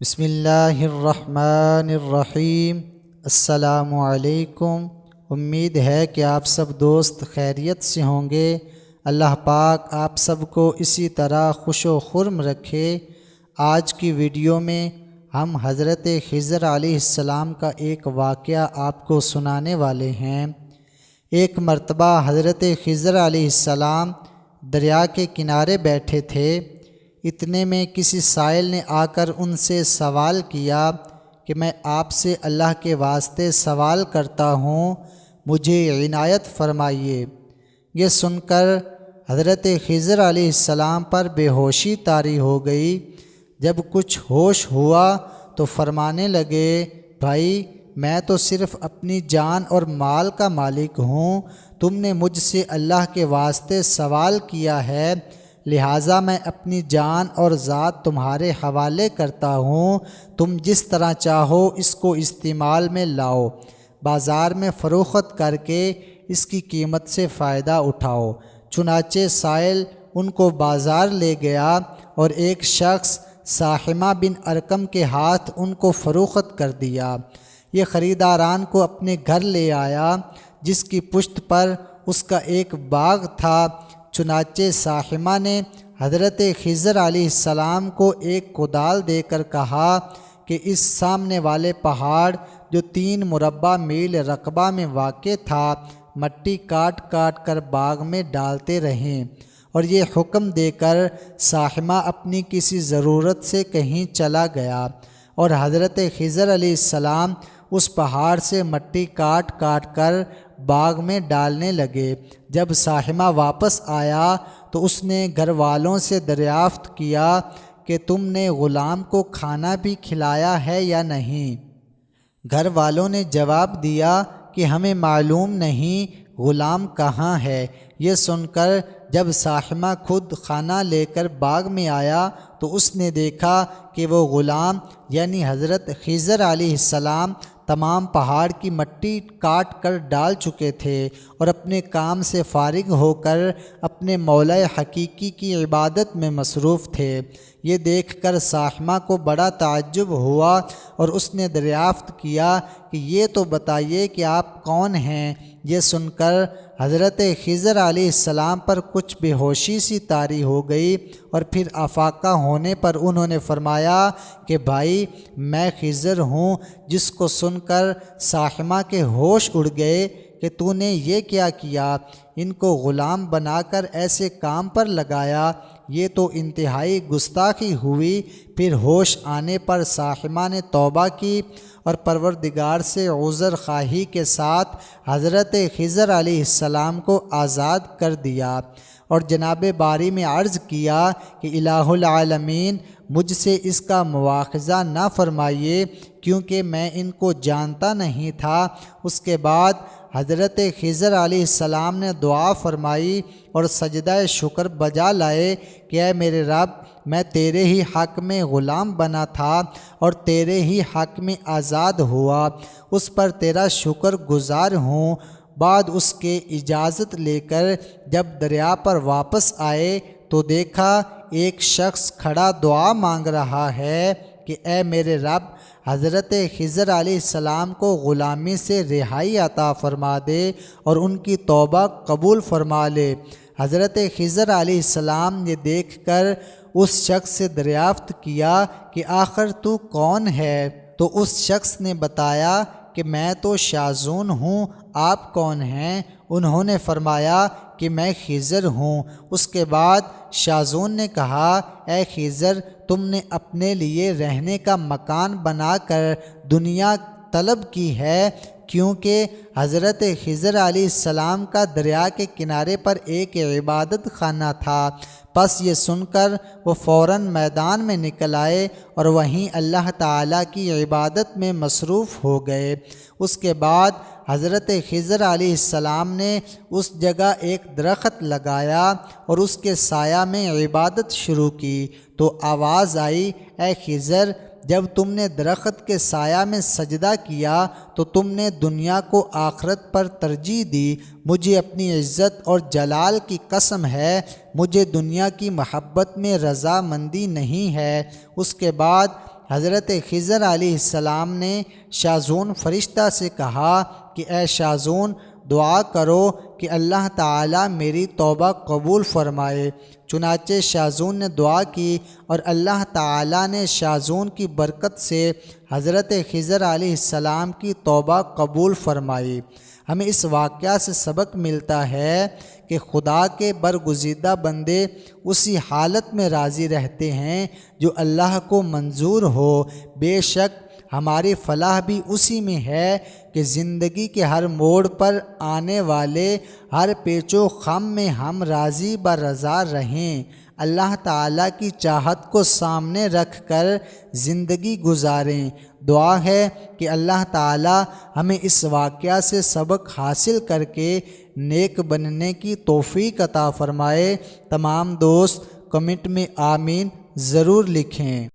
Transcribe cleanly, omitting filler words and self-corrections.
بسم اللہ الرحمن الرحیم۔ السلام علیکم۔ امید ہے کہ آپ سب دوست خیریت سے ہوں گے۔ اللہ پاک آپ سب کو اسی طرح خوش و خرم رکھے۔ آج کی ویڈیو میں ہم حضرت خضر علیہ السلام کا ایک واقعہ آپ کو سنانے والے ہیں۔ ایک مرتبہ حضرت خضر علیہ السلام دریا کے کنارے بیٹھے تھے۔ اتنے میں کسی سائل نے آ کر ان سے سوال کیا کہ میں آپ سے اللہ کے واسطے سوال کرتا ہوں، مجھے عنایت فرمائیے۔ یہ سن کر حضرت خضر علیہ السلام پر بے ہوشی طاری ہو گئی۔ جب کچھ ہوش ہوا تو فرمانے لگے، بھائی میں تو صرف اپنی جان اور مال کا مالک ہوں، تم نے مجھ سے اللہ کے واسطے سوال کیا ہے، لہٰذا میں اپنی جان اور ذات تمہارے حوالے کرتا ہوں، تم جس طرح چاہو اس کو استعمال میں لاؤ، بازار میں فروخت کر کے اس کی قیمت سے فائدہ اٹھاؤ۔ چنانچہ سائل ان کو بازار لے گیا اور ایک شخص ساحمہ بن ارقم کے ہاتھ ان کو فروخت کر دیا۔ یہ خریداران کو اپنے گھر لے آیا، جس کی پشت پر اس کا ایک باغ تھا۔ چنانچہ ساحمہ نے حضرت خضر علیہ السلام کو ایک کدال دے کر کہا کہ اس سامنے والے پہاڑ جو 3 مربع میل رقبہ میں واقع تھا، مٹی کاٹ کاٹ کر باغ میں ڈالتے رہیں۔ اور یہ حکم دے کر ساحمہ اپنی کسی ضرورت سے کہیں چلا گیا اور حضرت خضر علیہ السلام اس پہاڑ سے مٹی کاٹ کاٹ کر باغ میں ڈالنے لگے۔ جب ساحمہ واپس آیا تو اس نے گھر والوں سے دریافت کیا کہ تم نے غلام کو کھانا بھی کھلایا ہے یا نہیں؟ گھر والوں نے جواب دیا کہ ہمیں معلوم نہیں غلام کہاں ہے۔ یہ سن کر جب ساحمہ خود کھانا لے کر باغ میں آیا تو اس نے دیکھا کہ وہ غلام یعنی حضرت خضر علیہ السلام تمام پہاڑ کی مٹی کاٹ کر ڈال چکے تھے اور اپنے کام سے فارغ ہو کر اپنے مولا حقیقی کی عبادت میں مصروف تھے۔ یہ دیکھ کر ساحمہ کو بڑا تعجب ہوا اور اس نے دریافت کیا کہ یہ تو بتائیے کہ آپ کون ہیں؟ یہ سن کر حضرت خضر علیہ السلام پر کچھ بے ہوشی سی طاری ہو گئی اور پھر افاقہ ہونے پر انہوں نے فرمایا کہ بھائی میں خضر ہوں۔ جس کو سن کر ساحمہ کے ہوش اڑ گئے کہ تو نے یہ کیا کیا، ان کو غلام بنا کر ایسے کام پر لگایا، یہ تو انتہائی گستاخی ہوئی۔ پھر ہوش آنے پر ساحمہ نے توبہ کی اور پروردگار سے عذر خواہی کے ساتھ حضرت خضر علیہ السلام کو آزاد کر دیا اور جناب باری میں عرض کیا کہ الہ العالمین مجھ سے اس کا مواخذہ نہ فرمائیے، کیونکہ میں ان کو جانتا نہیں تھا۔ اس کے بعد حضرت خضر علیہ السلام نے دعا فرمائی اور سجدہ شکر بجا لائے کہ اے میرے رب، میں تیرے ہی حق میں غلام بنا تھا اور تیرے ہی حق میں آزاد ہوا، اس پر تیرا شکر گزار ہوں۔ بعد اس کے اجازت لے کر جب دریا پر واپس آئے تو دیکھا ایک شخص کھڑا دعا مانگ رہا ہے کہ اے میرے رب، حضرت خضر علیہ السلام کو غلامی سے رہائی عطا فرما دے اور ان کی توبہ قبول فرما لے۔ حضرت خضر علیہ السلام یہ دیکھ کر اس شخص سے دریافت کیا کہ آخر تو کون ہے؟ تو اس شخص نے بتایا کہ میں تو شازون ہوں، آپ کون ہیں؟ انہوں نے فرمایا کہ میں خضر ہوں۔ اس کے بعد شازون نے کہا، اے خضر، تم نے اپنے لیے رہنے کا مکان بنا کر دنیا طلب کی ہے، کیونکہ حضرت خضر علیہ السلام کا دریا کے کنارے پر ایک عبادت خانہ تھا۔ پس یہ سن کر وہ فوراً میدان میں نکل آئے اور وہیں اللہ تعالیٰ کی عبادت میں مصروف ہو گئے۔ اس کے بعد حضرت خضر علیہ السلام نے اس جگہ ایک درخت لگایا اور اس کے سایہ میں عبادت شروع کی تو آواز آئی، اے خضر، جب تم نے درخت کے سایہ میں سجدہ کیا تو تم نے دنیا کو آخرت پر ترجیح دی۔ مجھے اپنی عزت اور جلال کی قسم ہے، مجھے دنیا کی محبت میں رضامندی نہیں ہے۔ اس کے بعد حضرت خضر علیہ السلام نے شاذون فرشتہ سے کہا کہ اے شاذون دعا کرو کہ اللہ تعالیٰ میری توبہ قبول فرمائے۔ چنانچہ شاذون نے دعا کی اور اللہ تعالیٰ نے شاذون کی برکت سے حضرت خضر علیہ السلام کی توبہ قبول فرمائی۔ ہمیں اس واقعہ سے سبق ملتا ہے کہ خدا کے برگزیدہ بندے اسی حالت میں راضی رہتے ہیں جو اللہ کو منظور ہو۔ بے شک ہماری فلاح بھی اسی میں ہے کہ زندگی کے ہر موڑ پر آنے والے ہر پیچ و خم میں ہم راضی برضا رہیں، اللہ تعالیٰ کی چاہت کو سامنے رکھ کر زندگی گزاریں۔ دعا ہے کہ اللہ تعالیٰ ہمیں اس واقعہ سے سبق حاصل کر کے نیک بننے کی توفیق عطا فرمائے۔ تمام دوست کمنٹ میں آمین ضرور لکھیں۔